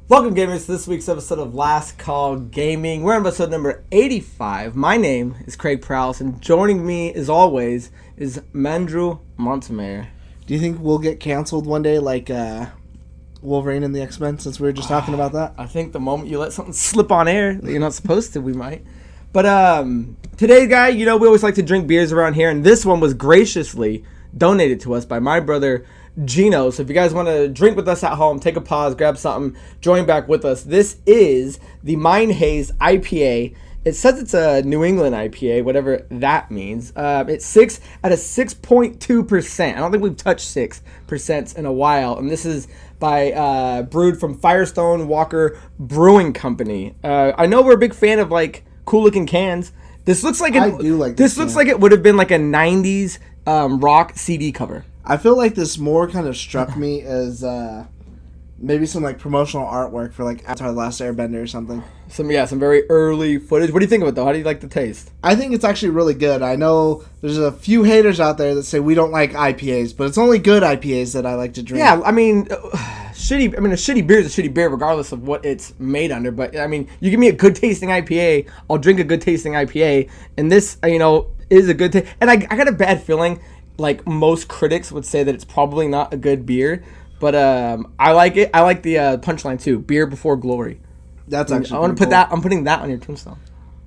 Welcome, gamers, to this week's episode of Last Call Gaming. We're on episode number 85. My name is Craig Prowse, and joining me, as always, is Mandrew Montemayor. Do you think we'll get canceled one day like Wolverine and the X-Men, since we were just talking about that? I think the moment you let something slip on air that you're not supposed to, we might. But today, guy, we always like to drink beers around here, and this one was graciously donated to us by my brother Gino. So if you guys want to drink with us at home, take a pause, grab something, join back with us. This is the Haze IPA. It says it's a New England IPA, whatever that means. It's 6.2%. I don't think we've touched 6% in a while. And this is by brewed from Firestone Walker Brewing Company. I know we're a big fan of like cool looking cans. This looks like this looks like it would have been like a 90s rock CD cover. I feel like this more kind of struck me as maybe some like promotional artwork for like Avatar: The Last Airbender or something. Some very early footage. What do you think of it though? How do you like the taste? I think it's actually really good. I know there's a few haters out there that say we don't like IPAs, but it's only good IPAs that I like to drink. Yeah, a shitty beer is a shitty beer regardless of what it's made under. But I mean, you give me a good tasting IPA, I'll drink a good tasting IPA, and this is a good taste. And I got a bad feeling. Like most critics would say that it's probably not a good beer, but I like it. I like the punchline too. Beer before glory. That's actually. I want to put that. I'm putting that on your tombstone.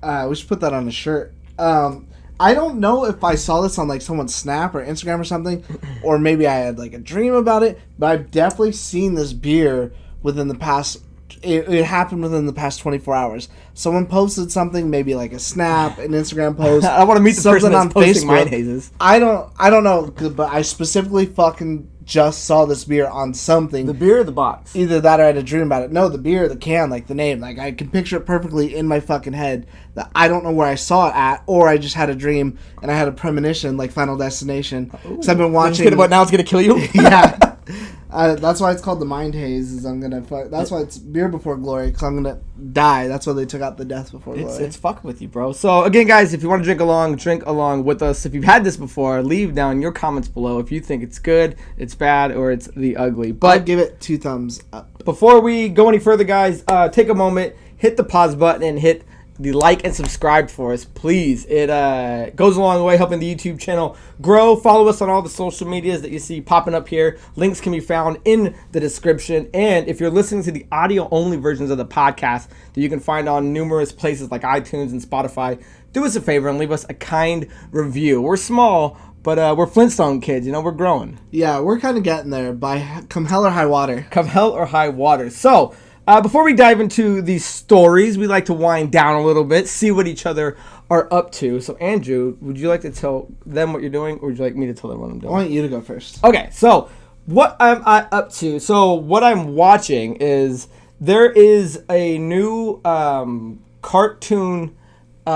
We should put that on a shirt. I don't know if I saw this on like someone's Snap or Instagram or something, or maybe I had like a dream about it. But I've definitely seen this beer within the past. It happened within the past 24 hours. Someone posted something, maybe like a Snap, an Instagram post. I want to meet the person that's posting mine, Hazes. I don't know, but I specifically fucking just saw this beer on something. The beer or the box? Either that or I had a dream about it. No, the beer, the can, like the name. Like I can picture it perfectly in my fucking head. That I don't know where I saw it at, or I just had a dream and I had a premonition, like Final Destination. Because I've been watching. What, now it's gonna kill you? Yeah. That's why it's called the Mind Haze. That's why it's beer before glory. Because I'm gonna die. That's why they took out the death before glory. It's fucking with you, bro. So again, guys, if you want to drink along with us. If you've had this before, leave down your comments below if you think it's good, it's bad, or it's the ugly. But I'd give it 2 thumbs up. Before we go any further, guys, take a moment, hit the pause button, and hit the like and subscribe for us, please. It goes a long way helping the YouTube channel grow. Follow us on all the social medias that you see popping up here. Links can be found in the description. And if you're listening to the audio-only versions of the podcast that you can find on numerous places like iTunes and Spotify, do us a favor and leave us a kind review. We're small, but we're Flintstone kids. We're growing. Yeah, we're kind of getting there by come hell or high water. Come hell or high water. So, before we dive into these stories, we like to wind down a little bit, see what each other are up to. So, Andrew, would you like to tell them what you're doing, or would you like me to tell them what I'm doing? I want you to go first. Okay, so what am I up to? So, what I'm watching is there is a new cartoon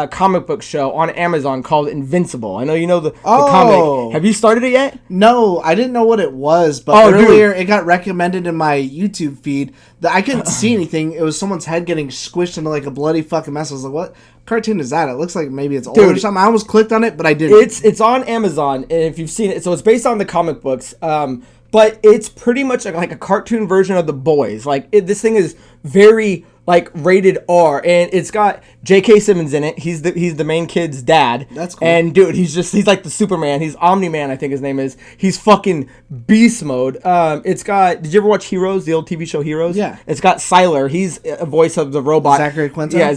comic book show on Amazon called Invincible. I know you know the comic. Have you started it yet? No, I didn't know what it was, but earlier it got recommended in my YouTube feed that I couldn't see anything. It was someone's head getting squished into like a bloody fucking mess. I was like, what cartoon is that? It looks like maybe it's old or something. I almost clicked on it, but I didn't. It's on Amazon, and if you've seen it, so it's based on the comic books, but it's pretty much like a cartoon version of The Boys. Like this thing is very like rated R, and it's got J.K. Simmons in it. He's the main kid's dad. That's cool. And dude, he's like the Superman. He's Omni-Man, I think his name is. He's fucking beast mode. It's got. Did you ever watch Heroes, the old TV show Heroes? Yeah. It's got Sylar. He's a voice of the robot. Zachary Quinto. Yeah,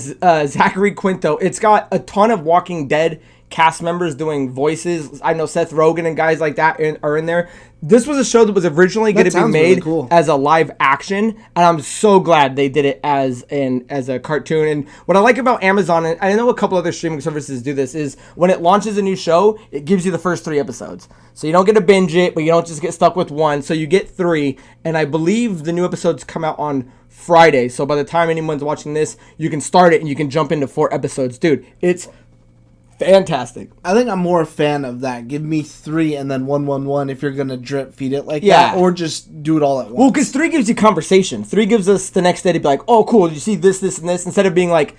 Zachary Quinto. It's got a ton of Walking Dead cast members doing voices. I know Seth Rogen and guys like that are in there. This was a show that was originally going to be made as a live action, and I'm so glad they did it as a cartoon. And what I like about Amazon, and I know a couple other streaming services do this, is when it launches a new show, it gives you the first 3 episodes. So you don't get to binge it, but you don't just get stuck with one. So you get 3, and I believe the new episodes come out on Friday. So by the time anyone's watching this, you can start it and you can jump into 4 episodes. Dude, it's fantastic. I think I'm more a fan of that. Give me 3 and then 1 if you're gonna drip feed it like that, or just do it all at once. Well, because 3 gives you conversation. 3 gives us the next day to be like, oh, cool, you see this, and this, instead of being like,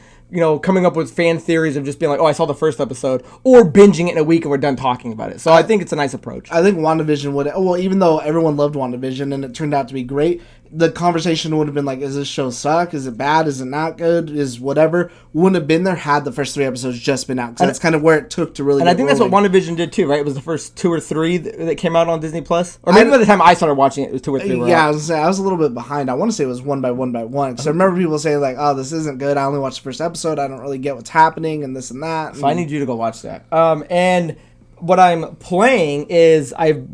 coming up with fan theories of just being like, oh, I saw the first episode, or binging it in a week and we're done talking about it. So I think it's a nice approach. I think WandaVision would, well, even though everyone loved WandaVision and it turned out to be great, the conversation would have been like, is this show suck? Is it bad? Is it not good? Is whatever? Wouldn't have been there had the first 3 episodes just been out. Because that's kind of where it took to really And I think that's what WandaVision did too, right? It was the first 2 or 3 that came out on Disney Plus. Or maybe by the time I started watching it was 2 or 3 were Yeah, out. I was a little bit behind. I want to say it was one by one. Because I remember people saying like, oh, this isn't good. I only watched the first episode. I don't really get what's happening and this and that. So I need you to go watch that. And what I'm playing is I've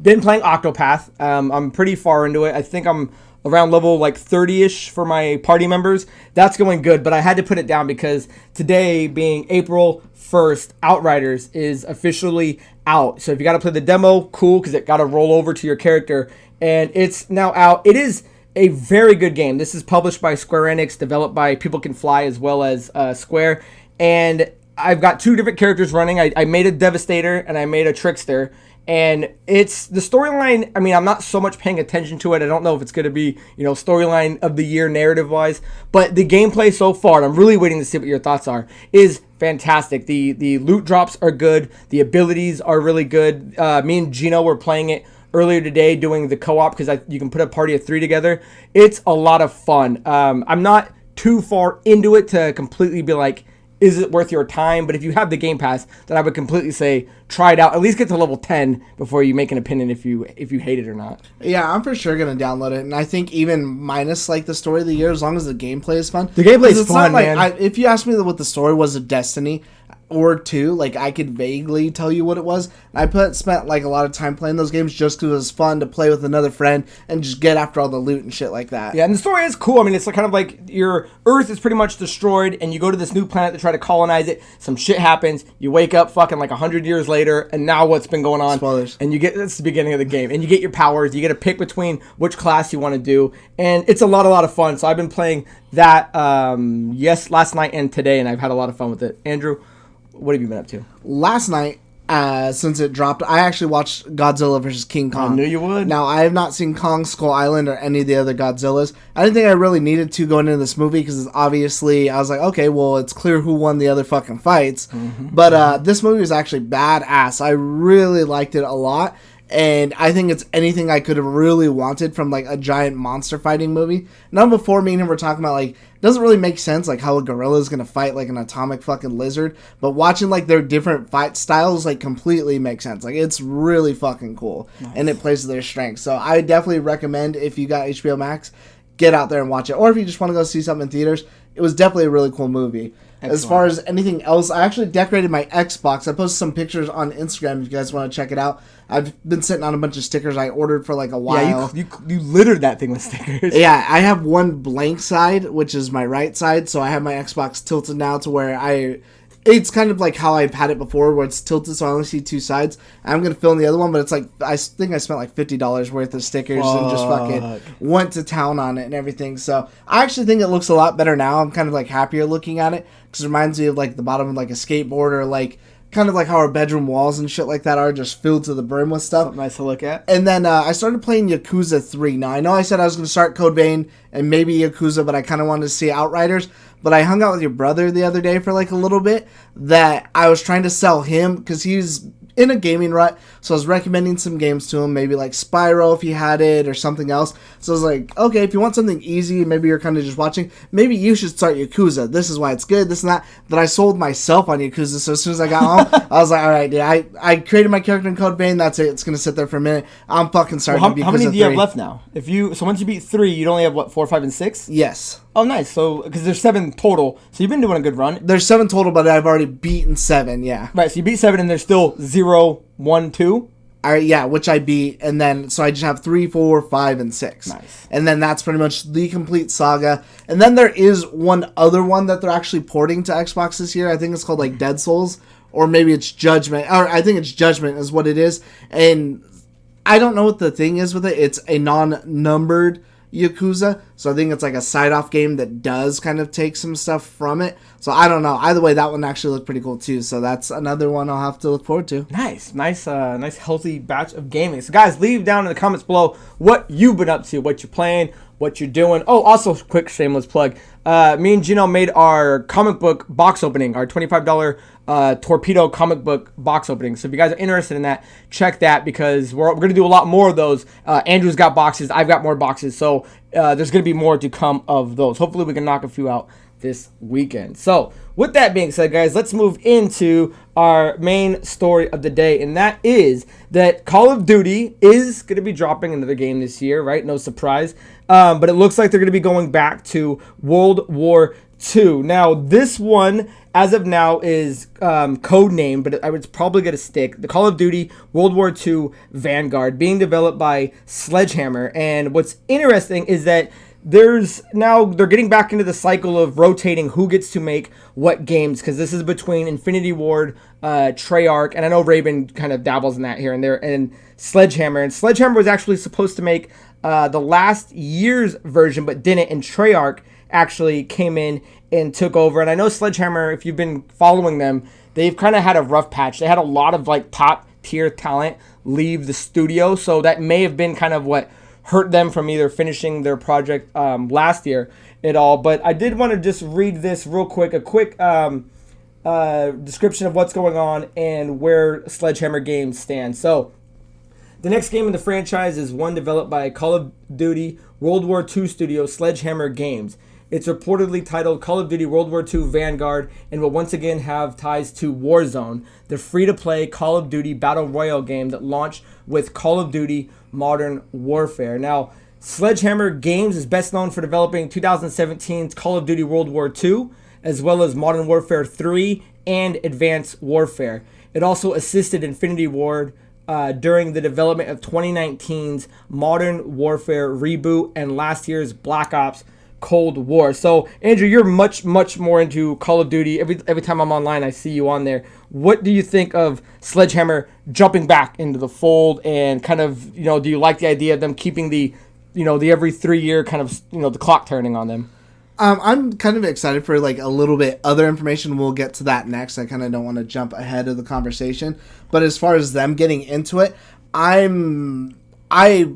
been playing Octopath. I'm pretty far into it. I think I'm around level like 30-ish for my party members. That's going good, but I had to put it down because today, being April 1st, Outriders is officially out. So if you got to play the demo, cool, because it got to roll over to your character. And it's now out. It is a very good game. This is published by Square Enix, developed by People Can Fly as well as Square. And I've got 2 different characters running. I made a Devastator and I made a Trickster. And it's the storyline. I mean, I'm not so much paying attention to it. I don't know if it's going to be, storyline of the year narrative wise, but the gameplay so far, and I'm really waiting to see what your thoughts are, is fantastic. The loot drops are good. The abilities are really good. Me and Gino were playing it earlier today doing the co-op because you can put a party of 3 together. It's a lot of fun. I'm not too far into it to completely be like, is it worth your time? But if you have the Game Pass, then I would completely say try it out. At least get to level 10 before you make an opinion if you hate it or not. Yeah, I'm for sure going to download it. And I think even minus like the story of the year, as long as the gameplay is fun. The gameplay is fun, man. If you asked me what the story was of Destiny or 2, like I could vaguely tell you what it was. I spent like a lot of time playing those games just because it was fun to play with another friend and just get after all the loot and shit like that. Yeah, and the story is cool. I mean, it's kind of like your Earth is pretty much destroyed and you go to this new planet to try to colonize it. Some shit happens. You wake up fucking like 100 years later and now what's been going on? Spoilers. And that's the beginning of the game. And you get your powers. You get to pick between which class you want to do. And it's a lot of fun. So I've been playing that, last night and today, and I've had a lot of fun with it. Andrew, what have you been up to? Last night, since it dropped, I actually watched Godzilla vs. King Kong. I knew you would. Now, I have not seen Kong Skull Island or any of the other Godzillas. I didn't think I really needed to going into this movie because obviously I was like, okay, well, it's clear who won the other fucking fights. Mm-hmm. But this movie was actually badass. I really liked it a lot. And I think it's anything I could have really wanted from, like, a giant monster fighting movie. Now, before me and him were talking about, like, it doesn't really make sense, like, how a gorilla is going to fight, like, an atomic fucking lizard. But watching, like, their different fight styles, like, completely makes sense. Like, it's really fucking cool. Nice. And it plays to their strengths. So I definitely recommend, if you got HBO Max, get out there and watch it. Or if you just want to go see something in theaters, it was definitely a really cool movie. Excellent. As far as anything else, I actually decorated my Xbox. I posted some pictures on Instagram if you guys want to check it out. I've been sitting on a bunch of stickers I ordered for like a while. Yeah, you littered that thing with stickers. Yeah, I have one blank side, which is my right side, so I have my Xbox tilted now to where it's kind of like how I've had it before, where it's tilted so I only see 2 sides. I'm going to fill in the other one, but it's like, I think I spent like $50 worth of stickers and just fucking went to town on it and everything. So I actually think it looks a lot better now. I'm kind of like happier looking at it because it reminds me of like the bottom of like a skateboard or like kind of like how our bedroom walls and shit like that are just filled to the brim with stuff. Something nice to look at. And then I started playing Yakuza 3. Now, I know I said I was going to start Code Vein and maybe Yakuza, but I kind of wanted to see Outriders. But I hung out with your brother the other day for like a little bit that I was trying to sell him because he's in a gaming rut. So I was recommending some games to him, maybe like Spyro if he had it or something else. So I was like, okay, if you want something easy, maybe you're kind of just watching, maybe you should start Yakuza. This is why it's good, this and that. But I sold myself on Yakuza, so as soon as I got home, I was like, all right, dude, I created my character in Code Vein, that's it. It's going to sit there for a minute. I'm fucking starting Yakuza 3. How many do you have left now? So once you beat 3, you'd only have, what, 4, 5, and 6? Yes. Oh, nice. So, because there's 7 total, so you've been doing a good run. There's 7 total, but I've already beaten 7, yeah. Right, so you beat 7, and there's still 0, 1, 2? Yeah, which I beat, and then, so I just have 3, 4, 5, and 6. Nice. And then that's pretty much the complete saga. And then there is one other one that they're actually porting to Xbox this year. I think it's called, like, Dead Souls, or maybe it's Judgment, or I think it's Judgment is what it is. And I don't know what the thing is with it. It's a non-numbered Yakuza, so I think it's like a side-off game that does kind of take some stuff from it. So I don't know. Either way, that one actually looked pretty cool too. So that's another one I'll have to look forward to. Nice, healthy batch of gaming. So guys, leave down in the comments below what you've been up to, what you're playing, what you're doing. Oh, also, quick shameless plug. Me and Gino made our comic book box opening, our $25 Torpedo comic book box opening. So if you guys are interested in that, check that, because we're going to do a lot more of those. Andrew's got boxes. I've got more boxes. So there's going to be more to come of those. Hopefully we can knock a few out this weekend. So with that being said, guys, let's move into our main story of the day, and that is that Call of Duty is going to be dropping another game this year, right? No surprise. But it looks like they're going to be going back to World War II. Now, this one, as of now, is code name, but it's probably going to stick. The Call of Duty World War II Vanguard, being developed by Sledgehammer. And what's interesting is that they're getting back into the cycle of rotating who gets to make what games, because this is between Infinity Ward, Treyarch, and I know Raven kind of dabbles in that here and there, and Sledgehammer. And Sledgehammer was actually supposed to make the last year's version, but didn't, and Treyarch actually came in and took over. And I know Sledgehammer, if you've been following them, they've kind of had a rough patch. They had a lot of like top tier talent leave the studio, so that may have been kind of what hurt them from either finishing their project last year at all. But I did want to just read this real quick, a quick description of what's going on and where Sledgehammer Games stands. So the next game in the franchise is one developed by Call of Duty World War II studio Sledgehammer Games. It's reportedly titled Call of Duty World War II Vanguard and will once again have ties to Warzone, the free-to-play Call of Duty Battle Royale game that launched with Call of Duty Modern Warfare. Now, Sledgehammer Games is best known for developing 2017's Call of Duty World War II, as well as Modern Warfare 3 and Advanced Warfare. It also assisted Infinity Ward during the development of 2019's Modern Warfare reboot and last year's Black Ops Cold War. So, Andrew, you're much more into Call of Duty. Every time I'm online, I see you on there. What do you think of Sledgehammer jumping back into the fold, and kind of, do you like the idea of them keeping the every 3 year kind of, the clock turning on them? I'm kind of excited for like a little bit other information. We'll get to that next. I kind of don't want to jump ahead of the conversation, but as far as them getting into it, I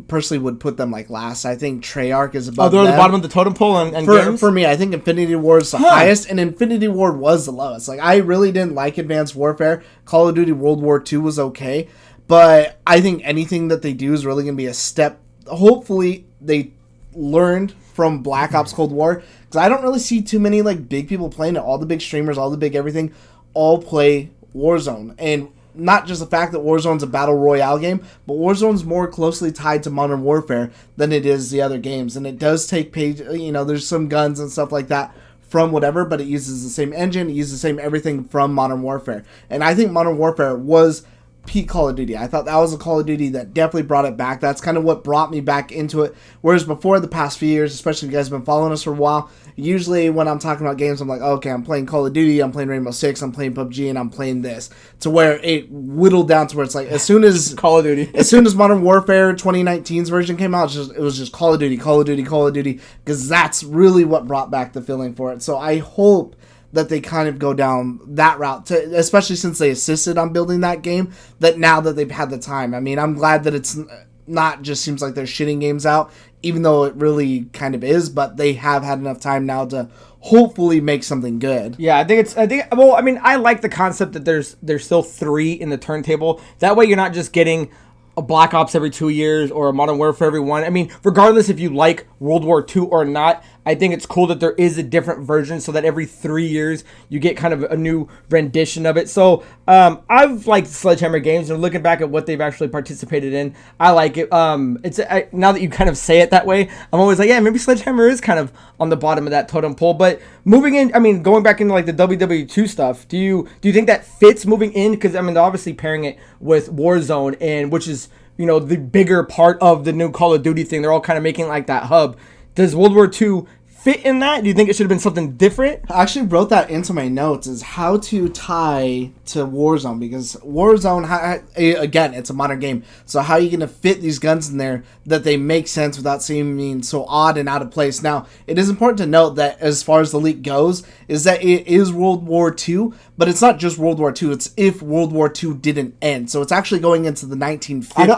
personally would put them like last. I think Treyarch is above them. They're at the bottom of the totem pole and games? For me, I think Infinity Ward is the highest, and Infinity Ward was the lowest. Like, I really didn't like Advanced Warfare. Call of Duty World War II was okay, but I think anything that they do is really going to be a step. Hopefully, they learned from Black Ops Cold War, because I don't really see too many like big people playing it. All the big streamers, all the big everything, all play Warzone. And not just the fact that Warzone's a battle royale game, but Warzone's more closely tied to Modern Warfare than it is the other games. And it does take there's some guns and stuff like that from whatever, but it uses the same engine, it uses the same everything from Modern Warfare. And I think Modern Warfare was peak Call of Duty. I thought that was a Call of Duty that definitely brought it back. That's kind of what brought me back into it. Whereas before, the past few years, especially if you guys have been following us for a while, usually when I'm talking about games, I'm like, okay, I'm playing Call of Duty, I'm playing Rainbow Six, I'm playing PUBG, and I'm playing this. To where it whittled down to where it's like, as soon as Call of Duty, as soon as Modern Warfare 2019's version came out, it was just Call of Duty, because that's really what brought back the feeling for it. So I hope that they kind of go down that route, especially since they assisted on building that game, that now that they've had the time. I mean, I'm glad that it's not just seems like they're shitting games out, even though it really kind of is, but they have had enough time now to hopefully make something good. Yeah, I like the concept that there's still 3 in the turntable. That way you're not just getting a Black Ops every 2 years or a Modern Warfare every 1. I mean, regardless if you like World War II or not, I think it's cool that there is a different version, so that every 3 years you get kind of a new rendition of it. So I've liked Sledgehammer Games, and looking back at what they've actually participated in, I like it. Now that you kind of say it that way, I'm always like, yeah, maybe Sledgehammer is kind of on the bottom of that totem pole. But moving in, going back into like the WW2 stuff, do you think that fits moving in? Because they're obviously pairing it with Warzone, and which is the bigger part of the new Call of Duty thing. They're all kind of making like that hub. Does World War II fit in that? Do you think it should have been something different? I actually wrote that into my notes, is how to tie to Warzone, because Warzone, again, it's a modern game. So how are you going to fit these guns in there that they make sense without seeming so odd and out of place? Now, it is important to note that as far as the leak goes, is that it is World War II, but it's not just World War II, it's if World War II didn't end. So it's actually going into the 1950s.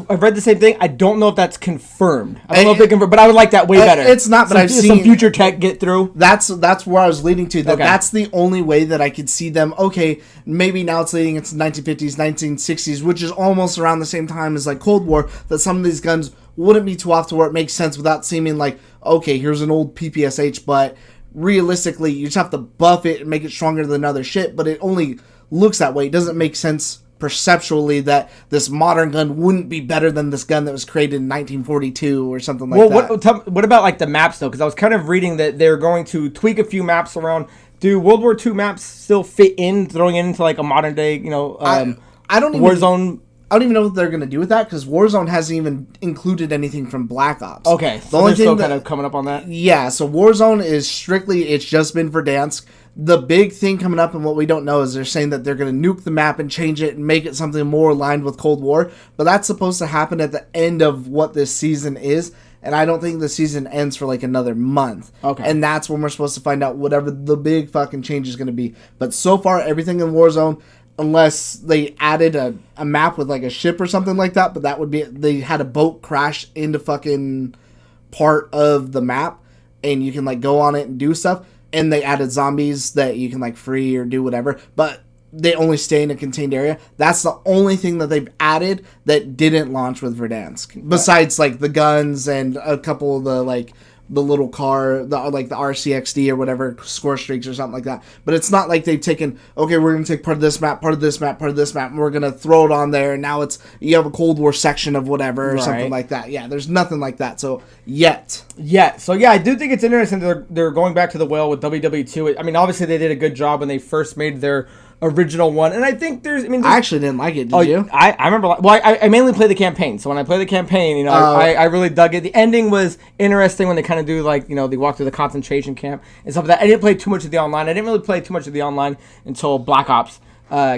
I've read the same thing. I don't know if that's confirmed. I don't know if they confirmed, but I would like that way better. It's not, but I've seen some future tech get through. That's where I was leading to. That's the only way that I could see them. Okay, maybe now it's leading into 1950s, 1960s, which is almost around the same time as like Cold War, that some of these guns wouldn't be too off to where it makes sense without seeming like, okay, here's an old PPSH, but realistically, you just have to buff it and make it stronger than other shit, but it only looks that way. It doesn't make sense perceptually that this modern gun wouldn't be better than this gun that was created in 1942 or something like that. What about like the maps though? Because I was kind of reading that they're going to tweak a few maps around. Do World War II maps still fit in, throwing it into like a modern day, Warzone? I don't even know what they're going to do with that, because Warzone hasn't even included anything from Black Ops. Okay, so the only thing still kind of coming up on that? Yeah, so Warzone is strictly, it's just been Verdansk. The big thing coming up and what we don't know is they're saying that they're going to nuke the map and change it and make it something more aligned with Cold War, but that's supposed to happen at the end of what this season is, and I don't think the season ends for like another month. Okay. And that's when we're supposed to find out whatever the big fucking change is going to be. But so far, everything in Warzone, unless they added a map with like a ship or something like that, but that would be, they had a boat crash into fucking part of the map and you can like go on it and do stuff, and they added zombies that you can like free or do whatever, but they only stay in a contained area. That's the only thing that they've added that didn't launch with Verdansk, besides like the guns and a couple of the like the little car, like the RCXD or whatever, score streaks or something like that. But it's not like they've taken, okay, we're going to take part of this map, part of this map, part of this map, and we're going to throw it on there, and now it's, you have a Cold War section of whatever or something like that. Yeah, there's nothing like that. So, yet. Yeah, so yeah, I do think it's interesting that they're going back to the well with WW2. I mean, obviously they did a good job when they first made their original one, and I think I actually didn't like it. Did you? I remember. Well, I mainly play the campaign, so when I play the campaign, I really dug it. The ending was interesting when they kind of do like they walk through the concentration camp and stuff like that. I didn't play too much of the online. I didn't really play too much of the online until Black Ops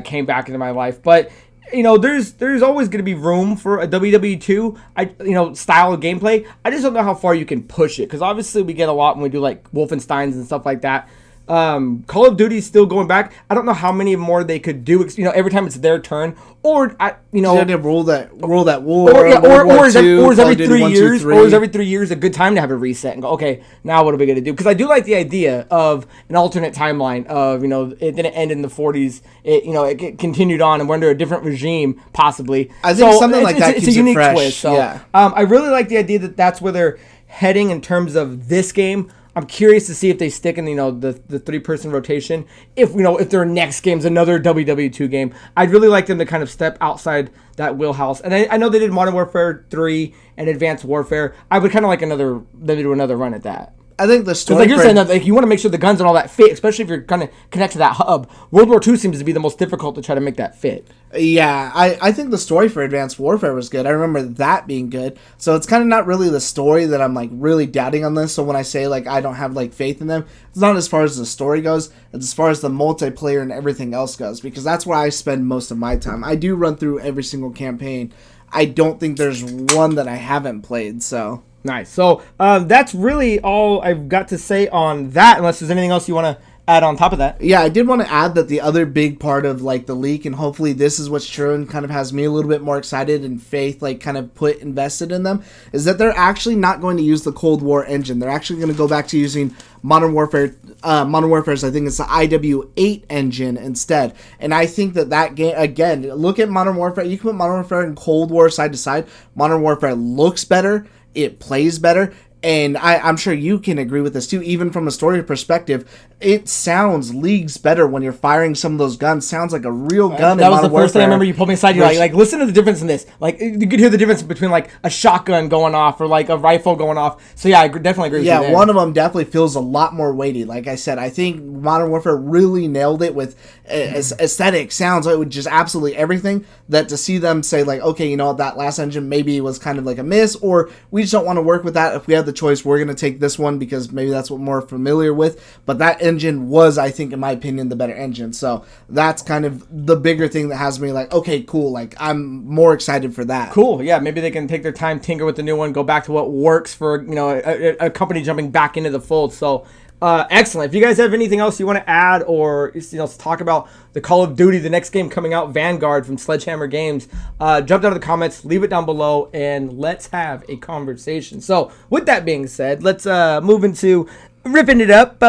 came back into my life, but. There's always going to be room for a WW2 style of gameplay. I just don't know how far you can push it, because obviously we get a lot when we do like Wolfensteins and stuff like that. Call of Duty's still going back. I don't know how many more they could do. Every time it's their turn, or they rule that war, or is every 3 years, or is every 3 years a good time to have a reset and go, okay, now what are we gonna do? Because I do like the idea of an alternate timeline of it didn't end in the 40s. It continued on and we're under a different regime possibly. I think something like that keeps it fresh. Twist. So, yeah. I really like the idea that that's where they're heading in terms of this game. I'm curious to see if they stick in the 3-person rotation. If their next game's another WW2 game, I'd really like them to kind of step outside that wheelhouse. And I know they did Modern Warfare 3 and Advanced Warfare. I would kind of like them to do another run at that. I think the story. Like you're saying that you want to make sure the guns and all that fit, especially if you're going to connect to that hub. World War II seems to be the most difficult to try to make that fit. Yeah, I think the story for Advanced Warfare was good. I remember that being good. So it's kind of not really the story that I'm like really doubting on this. So when I say like I don't have like faith in them, it's not as far as the story goes. It's as far as the multiplayer and everything else goes, because that's where I spend most of my time. I do run through every single campaign. I don't think there's one that I haven't played. So. Nice. So that's really all I've got to say on that, unless there's anything else you want to add on top of that. Yeah, I did want to add that the other big part of like the leak, and hopefully this is what's true and kind of has me a little bit more excited and faith like kind of invested in them, is that they're actually not going to use the Cold War engine. They're actually going to go back to using Modern Warfare's, I think it's the IW8 engine instead. And I think that game, again, look at Modern Warfare. You can put Modern Warfare and Cold War side to side. Modern Warfare looks better. It plays better. And I'm sure you can agree with this too, even from a story perspective. It sounds leagues better when you're firing some of those guns. Sounds like a real gun. That was the first thing I remember you pulled me aside. You're like, listen to the difference in this. Like, you could hear the difference between like a shotgun going off or like a rifle going off. So yeah, I definitely agree with you there. Yeah, one of them definitely feels a lot more weighty. Like I said, I think Modern Warfare really nailed it with aesthetic, sounds, like with just absolutely everything. That to see them say like, okay, that last engine maybe was kind of like a miss, or we just don't want to work with that. If we have the choice. We're going to take this one because maybe that's what we're more familiar with. But that engine was, I think, in my opinion, the better engine. So that's kind of the bigger thing that has me like, okay, cool. Like, I'm more excited for that. Cool. Yeah, maybe they can take their time, tinker with the new one, go back to what works for, a company jumping back into the fold. So, excellent. If you guys have anything else you want to add or talk about the Call of Duty, the next game coming out, Vanguard from Sledgehammer Games, jump down to the comments, leave it down below, and let's have a conversation. So with that being said, let's move into ripping it up.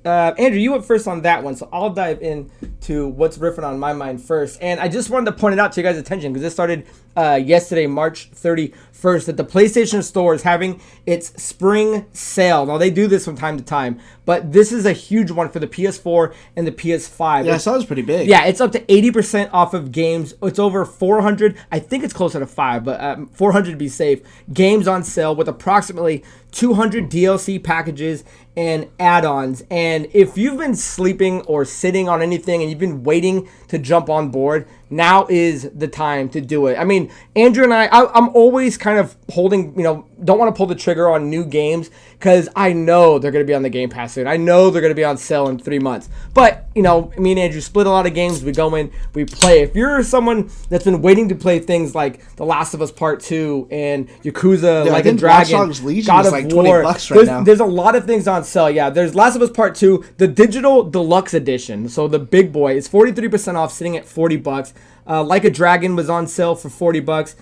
Andrew, you went first on that one, so I'll dive into what's riffing on my mind first. And I just wanted to point it out to you guys' attention because this started yesterday, March 31st, that the PlayStation Store is having its spring sale. Now, they do this from time to time, but this is a huge one for the PS4 and the PS5. Yeah, I saw it was pretty big. Yeah, it's up to 80% off of games. It's over 400. I think it's closer to 5, but 400 to be safe. Games on sale with approximately 200 DLC packages and add-ons. And if you've been sleeping or sitting on anything and you've been waiting to jump on board, now is the time to do it. I mean, Andrew and I'm always kind of holding, don't want to pull the trigger on new games because I know they're going to be on the Game Pass soon. I know they're going to be on sale in 3 months. But, me and Andrew split a lot of games. We go in, we play. If you're someone that's been waiting to play things like The Last of Us Part 2 and Yakuza Like a Dragon, God of like War, $20 right now. There's a lot of things on sale. Yeah, there's Last of Us Part 2, the digital deluxe edition. So the big boy is 43% off, sitting at $40. Like a Dragon was on sale for $40.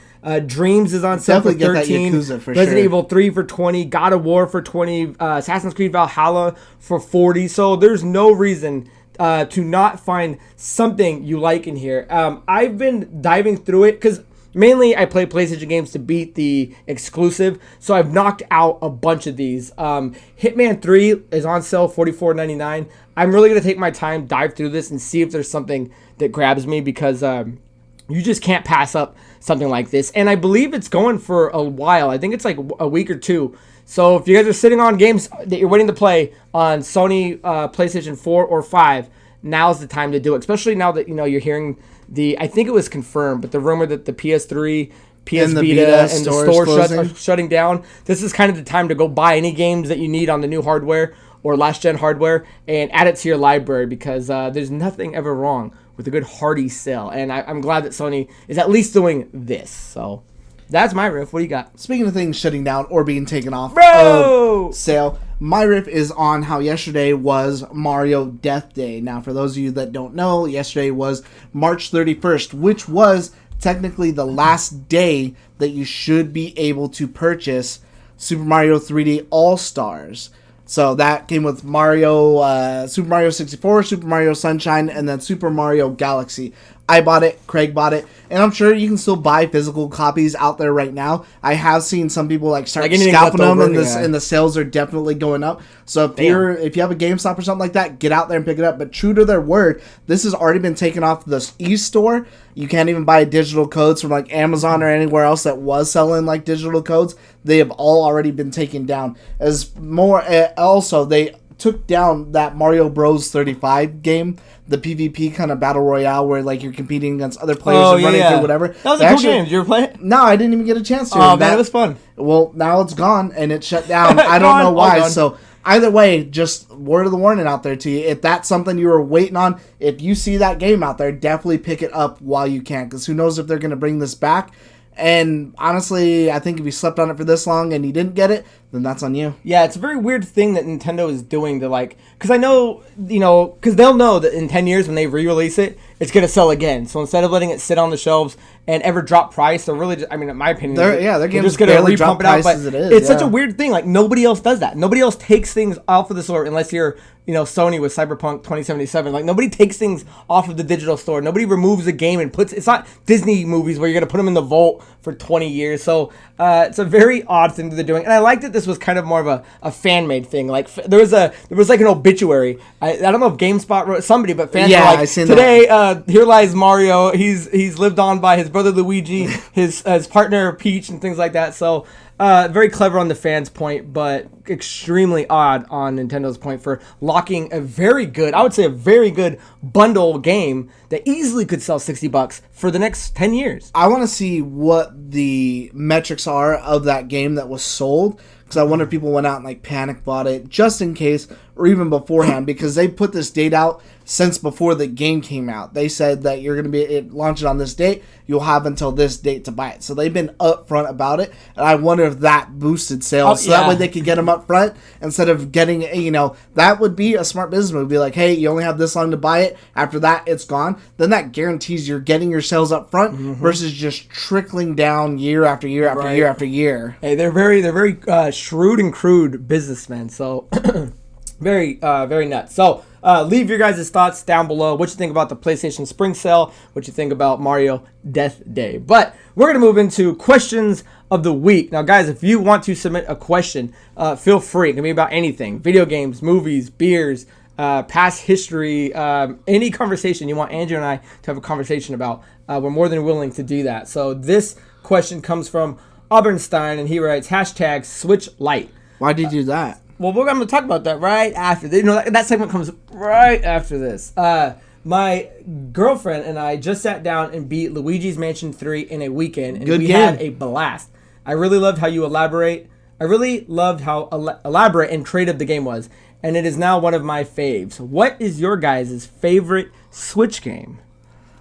Dreams is on sale for $13. Resident Evil 3 for $20. God of War for $20. Assassin's Creed Valhalla for $40. So there's no reason to not find something you like in here. I've been diving through it because mainly I play PlayStation games to beat the exclusive, so I've knocked out a bunch of these. Hitman 3 is on sale, $44.99. I'm really going to take my time, dive through this, and see if there's something that grabs me because you just can't pass up something like this. And I believe it's going for a while. I think it's like a week or two. So if you guys are sitting on games that you're waiting to play on Sony PlayStation 4 or 5, now's the time to do it, especially now that you're hearing I think it was confirmed, but the rumor that the PS3, PS Vita, and the store are shutting down. This is kind of the time to go buy any games that you need on the new hardware or last-gen hardware and add it to your library because there's nothing ever wrong with a good hearty sale. And I'm glad that Sony is at least doing this. So that's my riff. What do you got? Speaking of things shutting down or being taken off of sale, my riff is on how yesterday was Mario Death Day. Now, for those of you that don't know, yesterday was March 31st, which was technically the last day that you should be able to purchase Super Mario 3D All-Stars. So that came with Super Mario 64, Super Mario Sunshine, and then Super Mario Galaxy. I bought it, Craig bought it, and I'm sure you can still buy physical copies out there right now. I have seen some people start scalping them, and the sales are definitely going up. So if you have a GameStop or something like that, get out there and pick it up. But true to their word, this has already been taken off the eStore. You can't even buy digital codes from like Amazon or anywhere else that was selling like digital codes. They have all already been taken down. Also, they took down that Mario Bros 35 game, the PvP kind of battle royale where like you're competing against other players and running through whatever. That was a cool game. Did you ever play it? No, I didn't even get a chance to. Oh man, it was fun. Well, now it's gone and it's shut down. I don't know why. So either way, just word of the warning out there to you. If that's something you were waiting on, if you see that game out there, definitely pick it up while you can, because who knows if they're going to bring this back. And honestly, I think if you slept on it for this long and you didn't get it, then that's on you. Yeah, it's a very weird thing that Nintendo is doing to because I know, because they'll know that in 10 years when they re-release it, it's going to sell again. So instead of letting it sit on the shelves and ever drop price, they're really, in my opinion, they're just going to re-pump it out. But it's such a weird thing. Like, nobody else does that. Nobody else takes things off of the store unless you're, Sony with Cyberpunk 2077. Like, nobody takes things off of the digital store. Nobody removes a game and it's not Disney movies where you're going to put them in the vault for 20 years. So it's a very odd thing that they're doing. And I like that this was kind of more of a fan-made thing. Like, there was like an obituary. I don't know if GameSpot wrote somebody, but fans were like, today, here lies Mario. He's lived on by his brother Luigi, his partner Peach, and things like that. So very clever on the fans' point, but extremely odd on Nintendo's point for locking a very good, I would say a very good bundle game that easily could sell $60 for the next 10 years. I want to see what the metrics are of that game that was sold, because I wonder if people went out and like panic bought it just in case, or even beforehand, because they put this date out since before the game came out. They said that you're going to be launching on this date, you'll have until this date to buy it. So they've been upfront about it, and I wonder if that boosted sales. So that way they could get them up front instead of getting, that would be a smart business move. Be like, hey, you only have this long to buy it. After that, it's gone. Then that guarantees you're getting your sales up front versus just trickling down year after year after year after year. Hey, they're very shrewd and crude businessmen. So very nuts. So leave your guys' thoughts down below. What you think about the PlayStation Spring Sale? What you think about Mario Death Day? But we're gonna move into questions of the week. Now, guys, if you want to submit a question, feel free. It can be about anything: video games, movies, beers, past history, any conversation you want Andrew and I to have a conversation about. We're more than willing to do that. So this question comes from Aubernstein, and he writes, #Switch Lite. Why did you do that? Well, we're going to talk about that right after this. That segment comes right after this. My girlfriend and I just sat down and beat Luigi's Mansion 3 in a weekend, and we had a blast. I really loved how elaborate and creative the game was, and it is now one of my faves. What is your guys' favorite Switch game?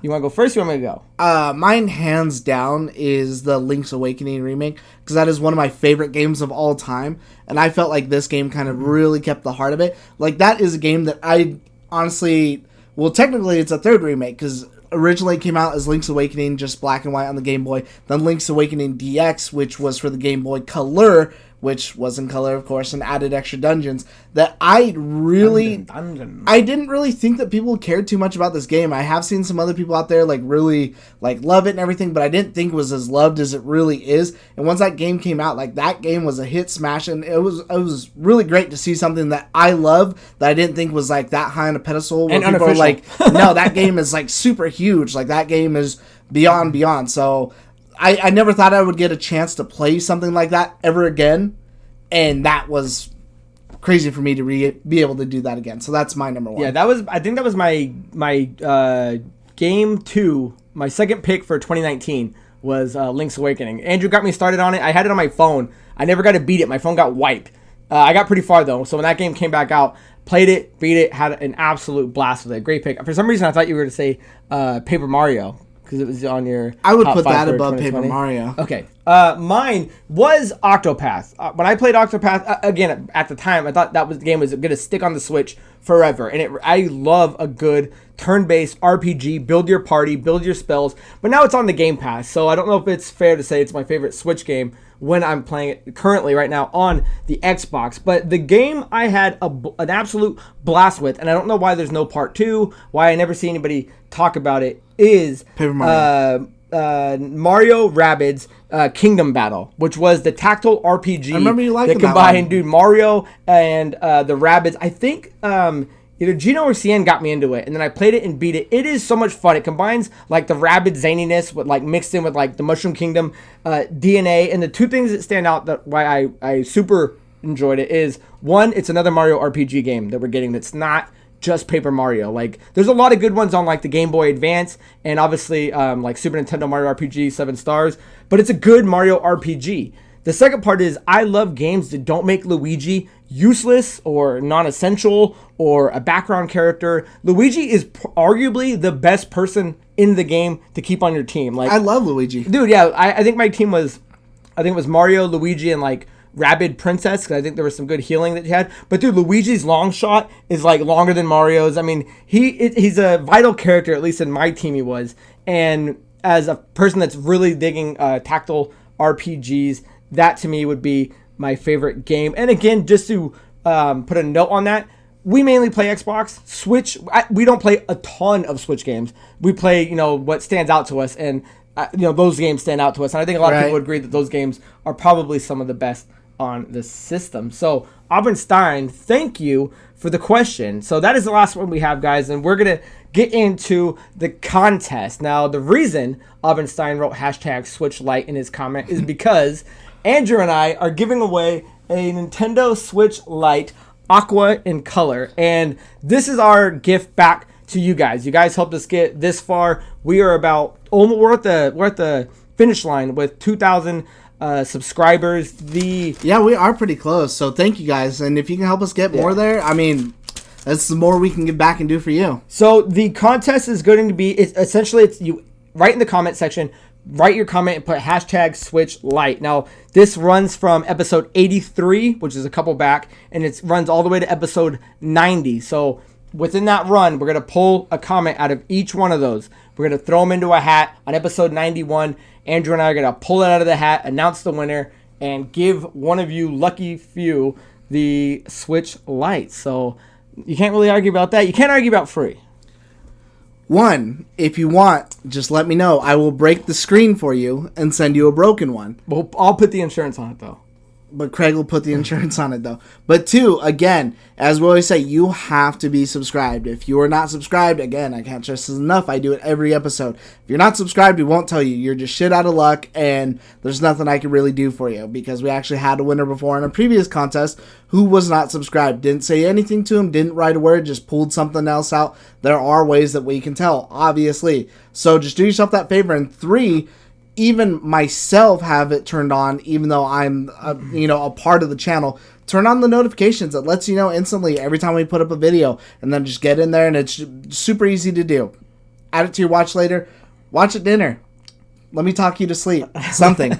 You want to go first or you want me to go? Mine, hands down, is the Link's Awakening remake, because that is one of my favorite games of all time, and I felt like this game kind of really kept the heart of it. Like, that is a game that I honestly... Well, technically, it's a third remake, because originally it came out as Link's Awakening, just black and white on the Game Boy. Then Link's Awakening DX, which was for the Game Boy Color, which was in color, of course, and added extra dungeons. That I didn't really think that people cared too much about this game. I have seen some other people out there really love it and everything, but I didn't think it was as loved as it really is. And once that game came out, that game was a hit smash, and it was really great to see something that I love that I didn't think was that high on a pedestal. Where and people are like, no, that game is super huge. That game is beyond. So I never thought I would get a chance to play something like that ever again, and that was crazy for me to be able to do that again. So that's my number one. Yeah, I think that was my game 2, my second pick for 2019 was Link's Awakening. Andrew got me started on it. I had it on my phone. I never got to beat it. My phone got wiped. I got pretty far though, so when that game came back out, played it, beat it, had an absolute blast with it. Great pick. For some reason, I thought you were going to say Paper Mario, because it was on your I would put that above Paper Mario. Okay. Mine was Octopath. When I played Octopath, again, at the time, I thought the game was going to stick on the Switch forever. And I love a good turn-based RPG, build your party, build your spells. But now it's on the Game Pass, so I don't know if it's fair to say it's my favorite Switch game when I'm playing it currently right now on the Xbox. But the game I had an absolute blast with, and I don't know why there's no part 2, why I never see anybody talk about it, is Paper Mario. Mario Rabbids Kingdom Battle, which was the tactile RPG. I remember you liking that combined, dude, Mario and the Rabbids. I think either Gino or Cien got me into it, and then I played it and beat it. It is so much fun. It combines the Rabbids zaniness with mixed in with the Mushroom Kingdom DNA, and the two things that stand out that why I super enjoyed it is, one, it's another Mario RPG game that we're getting that's not just Paper Mario. There's a lot of good ones on the Game Boy Advance, and obviously Super Nintendo Mario RPG 7 stars, but it's a good Mario RPG. The second part is, I love games that don't make Luigi useless or non-essential or a background character. Luigi is arguably the best person in the game to keep on your team. I love Luigi. Dude, yeah, I think my team was, it was Mario, Luigi, and Rabbid Princess, because I think there was some good healing that he had. But dude, Luigi's long shot is longer than Mario's. I mean, he's a vital character, at least in my team he was. And as a person that's really digging tactile RPGs, that to me would be my favorite game. And again, just to put a note on that, we mainly play Xbox. Switch, we don't play a ton of Switch games. We play, what stands out to us, and those games stand out to us. And I think a lot of people would agree that those games are probably some of the best on the system. So Auburn-Stein, thank you for the question. So that is the last one we have, guys, and we're gonna get into the contest. Now, the reason Auburn-Stein wrote #Switch Lite in his comment is because Andrew and I are giving away a Nintendo Switch Lite Aqua in color. And this is our gift back to you guys. You guys helped us get this far. We are we're at the finish line with 2,000 subscribers. Yeah, we are pretty close. So thank you guys. And if you can help us get more there, I mean, that's the more we can give back and do for you. So the contest is going to be, it's you write in the comment section, write your comment and put hashtag Switch Lite. Now, this runs from episode 83, which is a couple back, and it runs all the way to episode 90. So within that run, we're going to pull a comment out of each one of those. We're going to throw them into a hat on episode 91. Andrew and I are going to pull it out of the hat, announce the winner, and give one of you lucky few the Switch Lite. So you can't really argue about that. You can't argue about free. One, if you want, just let me know. I will break the screen for you and send you a broken one. Well, I'll put the insurance on it, though. But Craig will put the insurance on it, though. But two, again, as we always say, you have to be subscribed. If you are not subscribed, again, I can't stress this enough. I do it every episode. If you're not subscribed, we won't tell you. You're just shit out of luck, and there's nothing I can really do for you. Because we actually had a winner before in a previous contest who was not subscribed. Didn't say anything to him, didn't write a word, just pulled something else out. There are ways that we can tell, obviously. So just do yourself that favor. And three, even myself have it turned on, even though I'm a part of the channel. Turn on the notifications. It lets you know instantly every time we put up a video, and then just get in there, and it's super easy to do. Add it to your watch later. Watch at dinner. Let me talk you to sleep. Something.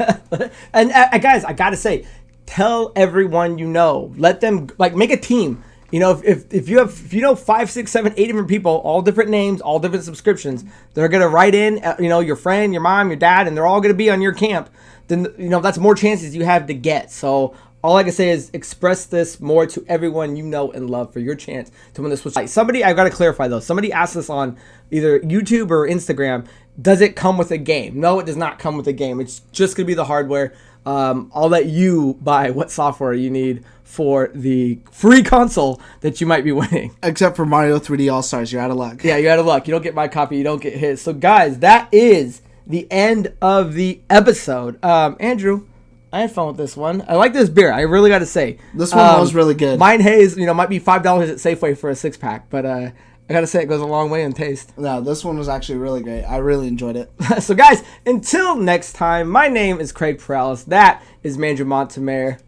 And guys, I gotta say, tell everyone you know. Let them make a team. You know, if you know 5, 6, 7, 8 different people, all different names, all different subscriptions, they're gonna write in, your friend, your mom, your dad, and they're all gonna be on your camp. Then that's more chances you have to get. So all I can say is express this more to everyone you know and love for your chance to win the Switch Lite. I gotta clarify though. Somebody asked us on either YouTube or Instagram, does it come with a game? No, it does not come with a game. It's just gonna be the hardware. I'll let you buy what software you need for the free console that you might be winning. Except for Mario 3D All-Stars, you're out of luck. Yeah, you're out of luck. You don't get my copy, you don't get his. So guys, that is the end of the episode. Andrew, I had fun with this one. I like this beer, I really got to say. This one was really good. Mine Haze, might be $5 at Safeway for a 6-pack, but I got to say it goes a long way in taste. No, this one was actually really great. I really enjoyed it. So guys, until next time, my name is Craig Perales. That is Mandrew Montemare.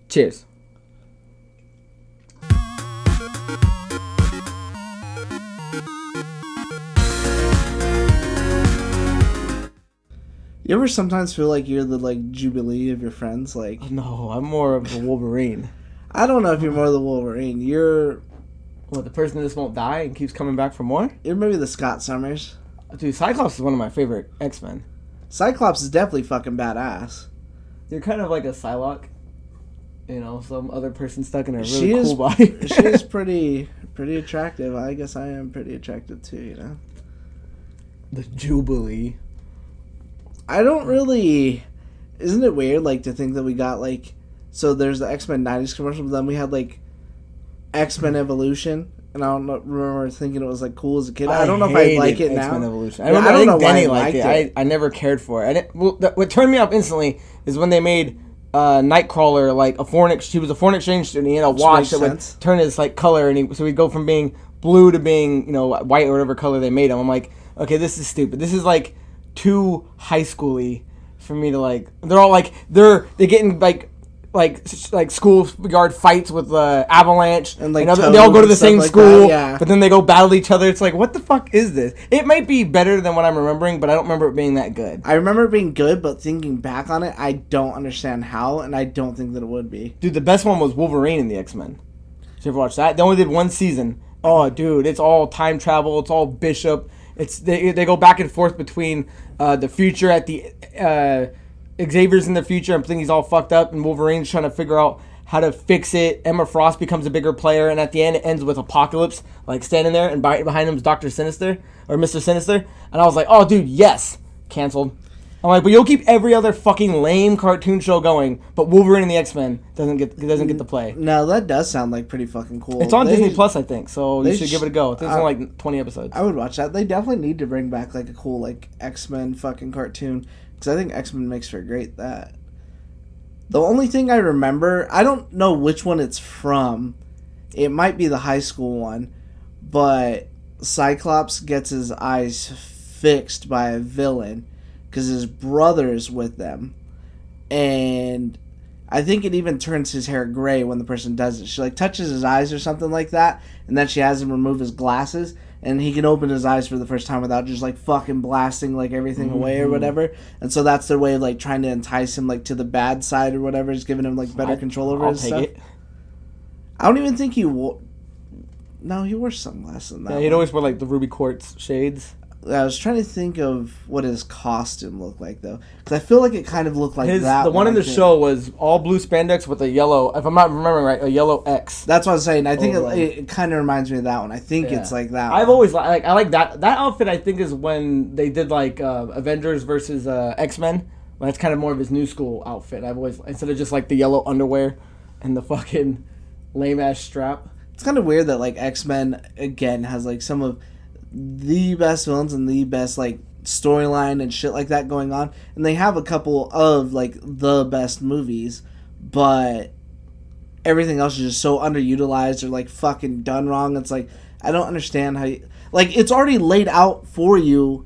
Cheers. You ever sometimes feel like you're the Jubilee of your friends? No, I'm more of a Wolverine. I don't know if you're more the Wolverine. You're the person that just won't die and keeps coming back for more? You're maybe the Scott Summers. Dude, Cyclops is one of my favorite X-Men. Cyclops is definitely fucking badass. You're kind of like a Psylocke. Some other person stuck in a really cool body. She is pretty attractive. I guess I am pretty attractive too, The Jubilee. I don't really... Isn't it weird, to think that we got, So there's the X-Men 90s commercial, but then we had, X-Men Evolution, and I don't remember thinking it was, cool as a kid. I don't know if I like it now. X-Men Evolution. I don't know Denny liked it. I never cared for it. What turned me off instantly is when they made Nightcrawler, he was a foreign exchange student, he had a watch that would turn his, color, and so he'd go from being blue to being, white or whatever color they made him. I'm like, okay, this is stupid. This is, too high schooly for me to they're all they're getting schoolyard fights with Avalanche and they all go to the same school but then they go battle each other. It's what the fuck is this? It might be better than what I'm remembering, but I don't remember it being that good. I remember it being good, but thinking back on it, I don't understand how, and I don't think that it would be. Dude, the best one was Wolverine in the X-Men. Did you ever watch that? They only did one season. Oh dude, it's all time travel, it's all Bishop. They go back and forth between the future at the Xavier's in the future. I'm thinking he's all fucked up, and Wolverine's trying to figure out how to fix it. Emma Frost becomes a bigger player, and at the end it ends with Apocalypse standing there, and behind him is Dr. Sinister or Mr. Sinister. And I was like, oh dude, yes, canceled. I'm like, but you'll keep every other fucking lame cartoon show going, but Wolverine and the X-Men doesn't get the play. No, that does sound pretty fucking cool. It's on Disney Plus, I think, so you should give it a go. I think it's only 20 episodes. I would watch that. They definitely need to bring back a cool X-Men fucking cartoon, because I think X-Men makes for great that. The only thing I remember, I don't know which one it's from. It might be the high school one, but Cyclops gets his eyes fixed by a villain because his brother is with them. And I think it even turns his hair gray when the person does it. She like touches his eyes or something like that, and then she has him remove his glasses, and he can open his eyes for the first time without just like fucking blasting like everything away or whatever. And so that's their way of like trying to entice him like to the bad side or whatever, just giving him like better control over his stuff. I don't even think he wore. No, he wore sunglasses in that. Yeah, he'd always wear like the ruby quartz shades. I was trying to think of what his costume looked like, though. Because I feel like it kind of looked like that. The one in the show was all blue spandex with a yellow, if I'm not remembering right, a yellow X. That's what I was saying. I think it kind of reminds me of that one. I think it's like that I've always I like that. That outfit, I think, is when they did like Avengers versus X-Men. When it's kind of more of his new school outfit. I've always, instead of just like the yellow underwear and the fucking lame-ass strap. It's kind of weird that like X-Men, again, has like some of the best villains and the best like storyline and shit like that going on, and they have a couple of like the best movies, but everything else is just so underutilized or like fucking done wrong. It's like, I don't understand how you, like, it's already laid out for you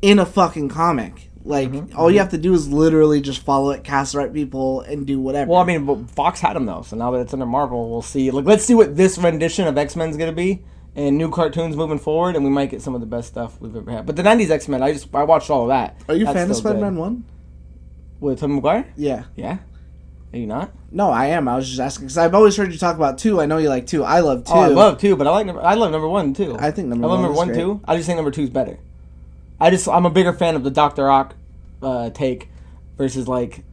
in a fucking comic. Like, all you have to do is literally just follow it, cast the right people, and do whatever. Well, I mean, but Fox had them though, so now that it's under Marvel, we'll see. Like, let's see what this rendition of X-Men's gonna be. And new cartoons moving forward, and we might get some of the best stuff we've ever had. But the 90s X-Men, I watched all of that. Are you a fan of Spider-Man 1? With Tobey Maguire? Yeah. Yeah? Are you not? No, I am. I was just asking, because I've always heard you talk about 2. I know you like 2. I love 2. Oh, I love 2, but I love number 1, too. I think number 1 I love number 1, too. I just think number 2 is better. I'm a bigger fan of the Dr. Ock take versus, like...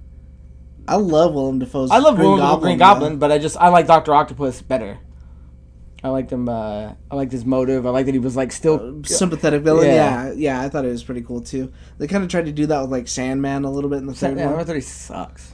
I love Willem Dafoe's Green Goblin, but I like Dr. Octopus better. I liked him. I liked his motive. I liked that he was like still sympathetic villain. Yeah. I thought it was pretty cool too. They kind of tried to do that with like Sandman a little bit in the third one. I thought he sucks.